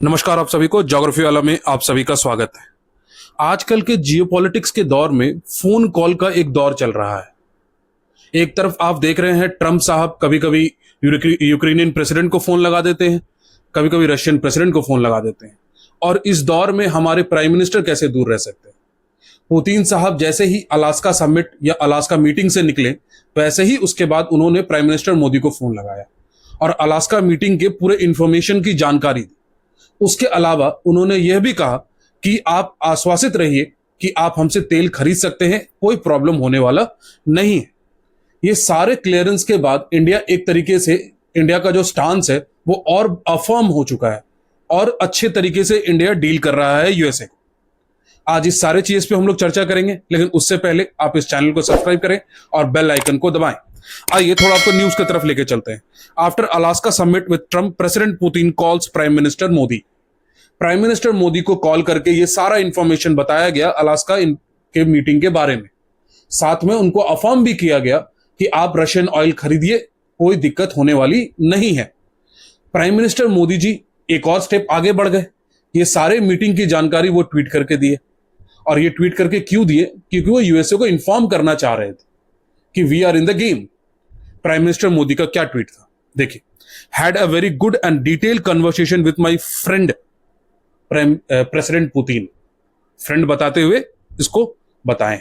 नमस्कार, आप सभी को ज्योग्राफी वाला में आप सभी का स्वागत है। आजकल के जियोपॉलिटिक्स के दौर में फोन कॉल का एक दौर चल रहा है। एक तरफ आप देख रहे हैं ट्रंप साहब कभी कभी यूक्रेनियन प्रेसिडेंट को फोन लगा देते हैं, कभी कभी रशियन प्रेसिडेंट को फोन लगा देते हैं। और इस दौर में हमारे प्राइम मिनिस्टर कैसे दूर रह सकते हैं। पुतिन साहब जैसे ही अलास्का समिट या अलास्का मीटिंग से निकले, वैसे ही उसके बाद उन्होंने प्राइम मिनिस्टर मोदी को फोन लगाया और अलास्का मीटिंग के पूरे इंफॉर्मेशन की जानकारी दी। उसके अलावा उन्होंने यह भी कहा कि आप आश्वासित रहिए कि आप हमसे तेल खरीद सकते हैं, कोई प्रॉब्लम होने वाला नहीं है। ये सारे क्लियरेंस के बाद इंडिया एक तरीके से, इंडिया का जो स्टांस है वो और अफर्म हो चुका है और अच्छे तरीके से इंडिया डील कर रहा है यूएसए को। आज इस सारे चीज पे हम लोग चर्चा करेंगे, लेकिन उससे पहले आप इस चैनल को सब्सक्राइब करें और बेल आइकन को दबाएं। आइए थोड़ा आपको न्यूज की तरफ लेके चलते हैं। After Alaska summit with Trump, president Putin calls prime minister Modi. Prime minister Modi को कॉल करके ये सारा इंफॉर्मेशन बताया गया अलास्का के मीटिंग के बारे में। साथ में उनको अफर्म भी किया गया कि आप रशियन ऑयल खरीदिए, कोई दिक्कत होने वाली नहीं है। प्राइम मिनिस्टर मोदी जी एक और स्टेप आगे बढ़ गए। ये सारे मीटिंग की जानकारी वो ट्वीट करके दिए। और ये ट्वीट करके क्यों दिए? क्योंकि वो यूएसए को इन्फॉर्म करना चाह रहे थे कि we are in the game. Prime minister Modi का क्या ट्वीट था, देखिए। Had a very good and detailed conversation with my friend president Putin. Friend बताते हुए इसको बताएं।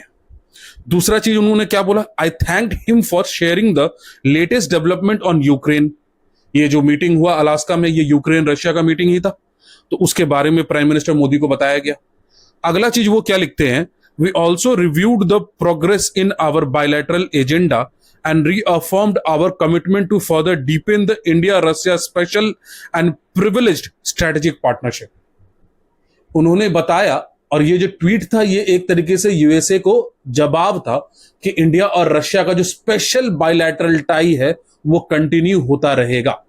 दूसरा चीज उन्होंने क्या बोला, I thanked him for sharing the latest development on Ukraine. ये जो मीटिंग हुआ अलास्का में, ये यूक्रेन रशिया का मीटिंग ही था, तो उसके बारे में प्राइम मिनिस्टर मोदी को बताया गया। अगला चीज वो क्या लिखते हैं, we also reviewed the progress in our bilateral agenda and reaffirmed our commitment to further deepen the India-Russia special and privileged strategic partnership। उन्होंने बताया, और ये जो ट्वीट था ये एक तरीके से यूएसए को जवाब था कि इंडिया और रशिया का जो स्पेशल बायलैटरल टाई है वो कंटिन्यू होता रहेगा।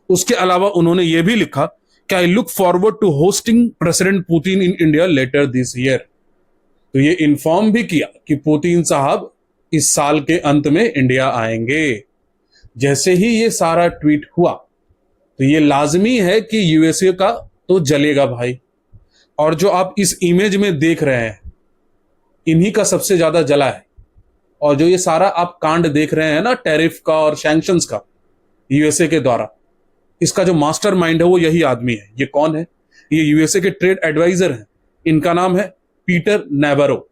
उसके अलावा उन्होंने ये भी लिखा कि I look forward to hosting President Putin in India later this year. तो ये इन्फॉर्म भी किया कि पुतिन साहब इस साल के अंत में इंडिया आएंगे। जैसे ही ये सारा ट्वीट हुआ तो ये लाजमी है कि यूएसए का तो जलेगा भाई। और जो आप इस इमेज में देख रहे हैं, इन्हीं का सबसे ज्यादा जला है। और जो ये सारा आप कांड देख रहे हैं ना, टैरिफ का और सैंक्शंस का यूएसए के द्वारा, इसका जो मास्टरमाइंड है वो यही आदमी है। ये कौन है? ये यूएसए के ट्रेड एडवाइजर हैं। इनका नाम है पीटर नेवरो।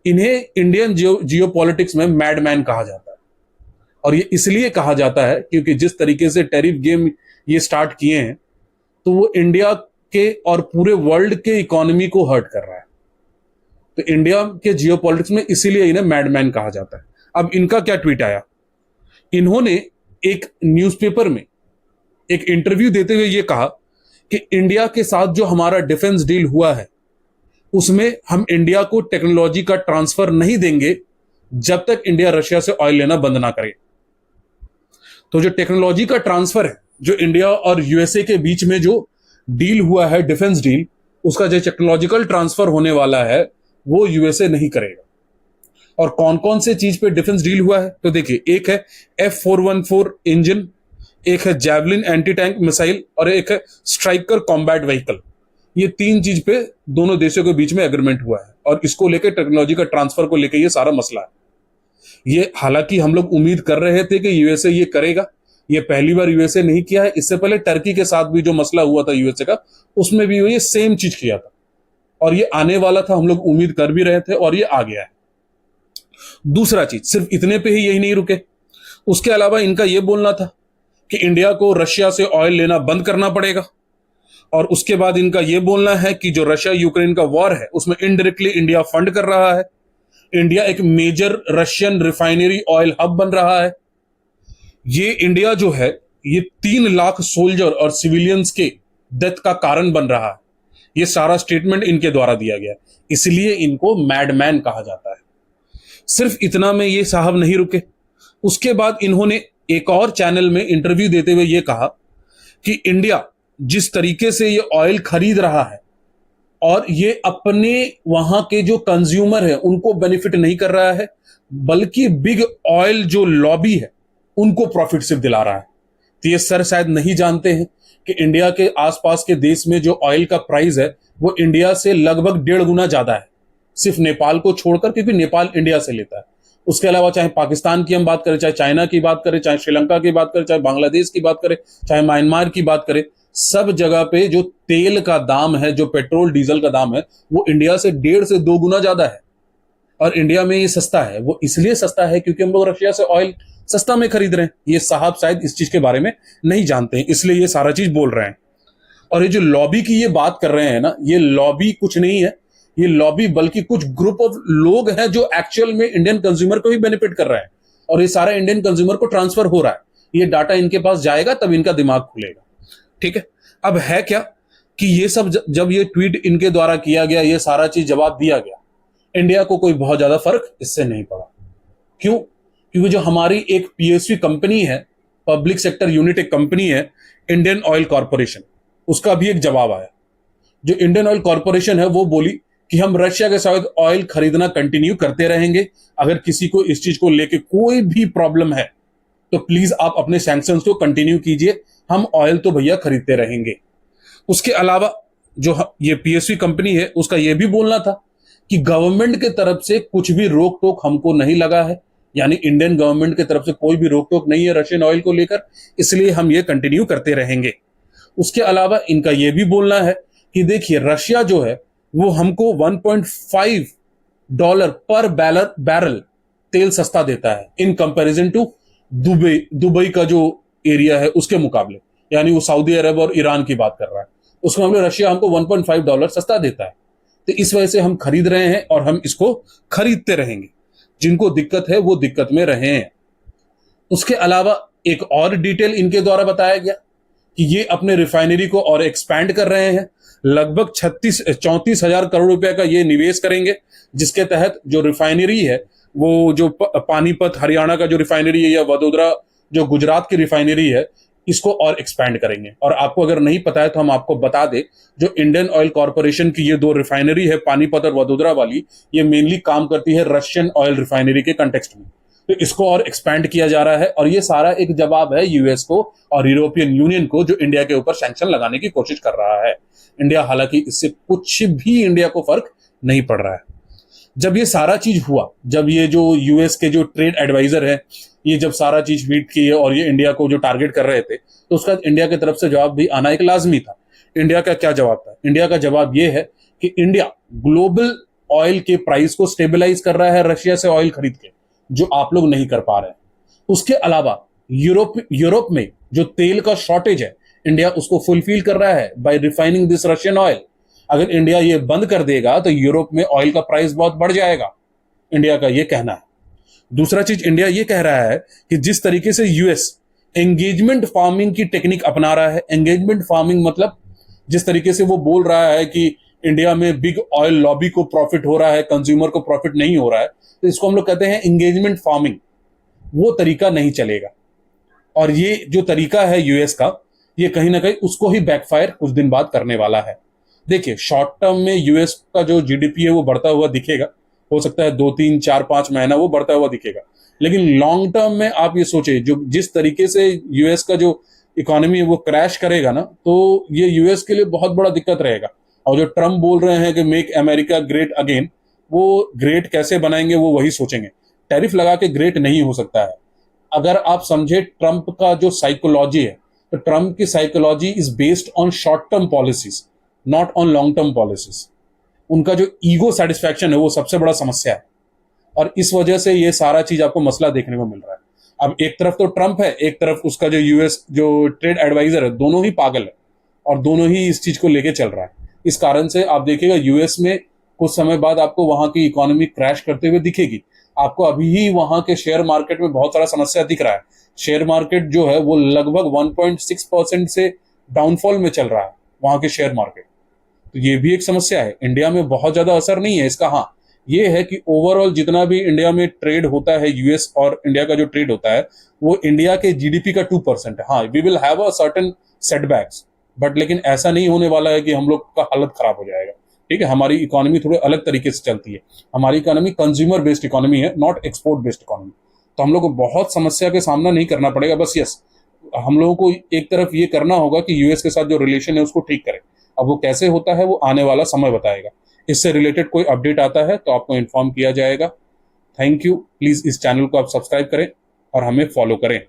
इन्हें इंडियन जियोपॉलिटिक्स में मैडमैन कहा जाता है। और ये इसलिए कहा जाता है क्योंकि जिस तरीके से टैरिफ गेम ये स्टार्ट किए हैं, तो वो इंडिया के और पूरे वर्ल्ड के इकोनॉमी को हर्ट कर रहा है। तो इंडिया के जियोपॉलिटिक्स में इसीलिए इन्हें मैडमैन कहा जाता है। अब इनका क्या ट्वीट आया, इन्होंने एक न्यूज़पेपर में एक इंटरव्यू देते हुए ये कहा कि इंडिया के साथ जो हमारा डिफेंस डील हुआ है उसमें हम इंडिया को टेक्नोलॉजी का ट्रांसफर नहीं देंगे जब तक इंडिया रशिया से ऑयल लेना बंद ना करे। तो जो टेक्नोलॉजी का ट्रांसफर है, जो इंडिया और यूएसए के बीच में जो डील हुआ है, डिफेंस डील, उसका जो टेक्नोलॉजिकल ट्रांसफर होने वाला है वो यूएसए नहीं करेगा। और कौन कौन से चीज पे डिफेंस डील हुआ है, तो देखिए, एक है F414 इंजन, एक है जैवलिन एंटी टैंक मिसाइल और एक है स्ट्राइकर कॉम्बैट व्हीकल। ये तीन चीज पे दोनों देशों के बीच में एग्रीमेंट हुआ है और इसको लेकर, टेक्नोलॉजी का ट्रांसफर को लेकर ये सारा मसला है। ये हालांकि हम लोग उम्मीद कर रहे थे कि यूएसए ये करेगा। ये पहली बार यूएसए नहीं किया है। इससे पहले टर्की के साथ भी जो मसला हुआ था यूएसए का, उसमें भी ये सेम चीज किया था और ये आने वाला था, हम लोग उम्मीद कर भी रहे थे और ये आ गया है। दूसरा चीज, सिर्फ इतने पे ही यही नहीं रुके, उसके अलावा इनका यह बोलना था कि इंडिया को रशिया से ऑयल लेना बंद करना पड़ेगा। और उसके बाद इनका यह बोलना है कि जो रशिया यूक्रेन का वॉर है उसमें इनडायरेक्टली इंडिया फंड कर रहा है। इंडिया एक major Russian refinery oil hub बन रहा है। ये इंडिया जो है ये 3 लाख सोल्जर और सिविलियंस के डेथ का कारण बन रहा है। ये सारा स्टेटमेंट इनके द्वारा दिया गया, इसलिए इनको मैडमैन कहा जाता है। सिर्फ इतना में ये साहब नहीं रुके। उसके बाद इन्होंने एक और चैनल में इंटरव्यू देते हुए ये कहा कि इंडिया जिस तरीके से ये ऑयल खरीद रहा है और ये अपने वहां के जो कंज्यूमर है उनको बेनिफिट नहीं कर रहा है, बल्कि बिग ऑयल जो लॉबी है उनको प्रॉफिट सिर्फ दिला रहा है। तो ये सर शायद नहीं जानते हैं कि इंडिया के आसपास के देश में जो ऑयल का प्राइस है वो इंडिया से लगभग 1.5 गुना ज्यादा है, सिर्फ नेपाल को छोड़कर, क्योंकि नेपाल इंडिया से लेता है। उसके अलावा चाहे पाकिस्तान की हम बात करें, चाहे चाइना की बात करें, चाहे श्रीलंका की बात करें, चाहे बांग्लादेश की बात करें, चाहे म्यांमार की बात करें, सब जगह पे जो तेल का दाम है, जो पेट्रोल डीजल का दाम है, वो इंडिया से 1.5 से 2 गुना ज्यादा है। और इंडिया में ये सस्ता है, वो इसलिए सस्ता है क्योंकि हम लोग रशिया से ऑयल सस्ता में खरीद रहे हैं। ये साहब शायद इस चीज के बारे में नहीं जानते हैं, इसलिए ये सारा चीज बोल रहे हैं। और ये जो लॉबी की ये बात कर रहे हैं ना, ये लॉबी कुछ नहीं है, ये लॉबी बल्कि कुछ ग्रुप ऑफ लोग हैं जो एक्चुअल में इंडियन कंज्यूमर को भी बेनिफिट कर रहे हैं, और ये सारा इंडियन कंज्यूमर को ट्रांसफर हो रहा है। ये डाटा इनके पास जाएगा तब इनका दिमाग खुलेगा। ठीक है, अब है क्या कि ये सब जब ये ट्वीट इनके द्वारा किया गया, ये सारा चीज जवाब दिया गया, इंडिया को कोई बहुत ज्यादा फर्क इससे नहीं पड़ा। क्यों? क्योंकि जो हमारी एक पीएसयू कंपनी है, पब्लिक सेक्टर यूनिट एक कंपनी है, इंडियन ऑयल कॉर्पोरेशन, उसका भी एक जवाब आया। जो इंडियन ऑयल कॉर्पोरेशन है वो बोली कि हम रशिया के साथ ऑयल खरीदना कंटिन्यू करते रहेंगे। अगर किसी को इस चीज को लेके कोई भी प्रॉब्लम है तो प्लीज आप अपने सैंक्शंस को कंटिन्यू कीजिए, हम ऑयल तो भैया खरीदते रहेंगे। उसके अलावा जो ये पीएसयू कंपनी है उसका ये भी बोलना था कि गवर्नमेंट की तरफ से कुछ भी रोक टोक हमको नहीं लगा है, यानी इंडियन गवर्नमेंट की तरफ से कोई भी रोक टोक नहीं है रशियन ऑयल को लेकर, इसलिए हम ये कंटिन्यू करते रहेंगे। उसके अलावा इनका यह भी बोलना है कि देखिए रशिया जो है वो हमको $1.5 पर बैरल तेल सस्ता देता है इन कंपैरिजन टू दुबई का जो एरिया है उसके मुकाबले, यानी वो सऊदी अरब और ईरान की बात कर रहा है, उसके मामले रशिया हमको $1.5 सस्ता देता है। तो इस वजह से हम खरीद रहे हैं और हम इसको खरीदते रहेंगे। जिनको दिक्कत है वो दिक्कत में रहे हैं। उसके अलावा एक और डिटेल इनके द्वारा बताया गया कि ये अपने रिफाइनरी को और एक्सपैंड कर रहे हैं। लगभग 34 हजार करोड़ रुपए का ये निवेश करेंगे, जिसके तहत जो रिफाइनरी है वो जो पानीपत हरियाणा का जो रिफाइनरी है या वडोदरा जो गुजरात की रिफाइनरी है, इसको और एक्सपैंड करेंगे। और आपको अगर नहीं पता है तो हम आपको बता दें, जो इंडियन ऑयल कॉर्पोरेशन की ये 2 रिफाइनरी है पानीपत और वडोदरा वाली, ये मेनली काम करती है रशियन ऑयल रिफाइनरी के कंटेक्स्ट में। तो इसको और एक्सपैंड किया जा रहा है और ये सारा एक जवाब है यूएस को और यूरोपियन यूनियन को, जो इंडिया के ऊपर सैंक्शन लगाने की कोशिश कर रहा है। इंडिया हालांकि इससे कुछ भी इंडिया को फर्क नहीं पड़ रहा है। जब ये सारा चीज हुआ, जब ये जो यूएस के जो ट्रेड एडवाइजर है ये जब सारा चीज ट्वीट किए और ये इंडिया को जो टारगेट कर रहे थे, तो उसका इंडिया की तरफ से जवाब भी आना एक लाजमी था। इंडिया का क्या जवाब था? इंडिया का जवाब ये है कि इंडिया ग्लोबल ऑयल के प्राइस को स्टेबलाइज कर रहा है रशिया से ऑयल खरीद के, जो आप लोग नहीं कर पा रहे हैं। उसके अलावा यूरोप में जो तेल का शॉर्टेज है, इंडिया उसको फुलफिल कर रहा है by refining this Russian oil. अगर इंडिया ये बंद कर देगा तो यूरोप में ऑयल का प्राइस बहुत बढ़ जाएगा, इंडिया का ये कहना है। दूसरा चीज इंडिया ये कह रहा है कि जिस तरीके से यूएस एंगेजमेंट फार्मिंग की टेक्निक अपना रहा है, एंगेजमेंट फार्मिंग मतलब जिस तरीके से वो बोल रहा है कि इंडिया में बिग ऑयल लॉबी को प्रॉफिट हो रहा है, कंज्यूमर को प्रॉफिट नहीं हो रहा है, तो इसको हम लोग कहते हैं एंगेजमेंट फार्मिंग। वो तरीका नहीं चलेगा और ये जो तरीका है यूएस का, ये कहीं ना कहीं उसको ही बैकफायर कुछ दिन बाद करने वाला है। देखिए शॉर्ट टर्म में यूएस का जो जीडीपी है वो बढ़ता हुआ दिखेगा, हो सकता है 2, 3, 4, 5 महीना वो बढ़ता हुआ दिखेगा, लेकिन लॉन्ग टर्म में आप ये सोचिए जो जिस तरीके से यूएस का जो इकोनॉमी है वो क्रैश करेगा ना, तो ये यूएस के लिए बहुत बड़ा दिक्कत रहेगा। और जो ट्रम्प बोल रहे हैं कि मेक अमेरिका ग्रेट अगेन, वो ग्रेट कैसे बनाएंगे वो वही सोचेंगे। टैरिफ लगा के ग्रेट नहीं हो सकता है। अगर आप समझे ट्रम्प का जो साइकोलॉजी है, तो ट्रम्प की psychology is based on short term policies, not on long term policies. उनका जो ईगो सेटिस्फैक्शन है वो सबसे बड़ा समस्या है और इस वजह से ये सारा चीज आपको मसला देखने को मिल रहा है। अब एक तरफ तो ट्रम्प है, एक तरफ उसका जो यूएस जो ट्रेड एडवाइजर है, दोनों ही पागल है और दोनों ही इस चीज को लेके चल रहा है। इस कारण से आप देखिएगा यूएस में कुछ समय बाद आपको वहां की इकोनॉमी क्रैश करते हुए दिखेगी। आपको अभी ही वहां के शेयर मार्केट में बहुत सारा समस्या दिख रहा है। शेयर मार्केट जो है वो लगभग 1.6% से डाउनफॉल में चल रहा है वहां के शेयर मार्केट। तो ये भी एक समस्या है। इंडिया में बहुत ज्यादा असर नहीं है इसका। हाँ, ये है कि ओवरऑल जितना भी इंडिया में ट्रेड होता है, यूएस और इंडिया का जो ट्रेड होता है, वो इंडिया के जीडीपी का 2% है। हाँ, we will have a certain setbacks, but लेकिन ऐसा नहीं होने वाला है कि हम लोग का हालत खराब हो जाएगा। ठीक है, हमारी इकोनॉमी थोड़ी अलग तरीके से चलती है। हमारी इकोनॉमी कंज्यूमर बेस्ड इकोनॉमी है, नॉट एक्सपोर्ट बेस्ड इकोनॉमी। तो हम लोग को बहुत समस्या के सामना नहीं करना पड़ेगा। बस यस, हम लोगों को एक तरफ ये करना होगा कि यूएस के साथ जो रिलेशन है उसको ठीक करें। अब वो कैसे होता है वो आने वाला समय बताएगा। इससे रिलेटेड कोई अपडेट आता है तो आपको इन्फॉर्म किया जाएगा। Thank you. प्लीज इस चैनल को आप सब्सक्राइब करें और हमें फॉलो करें।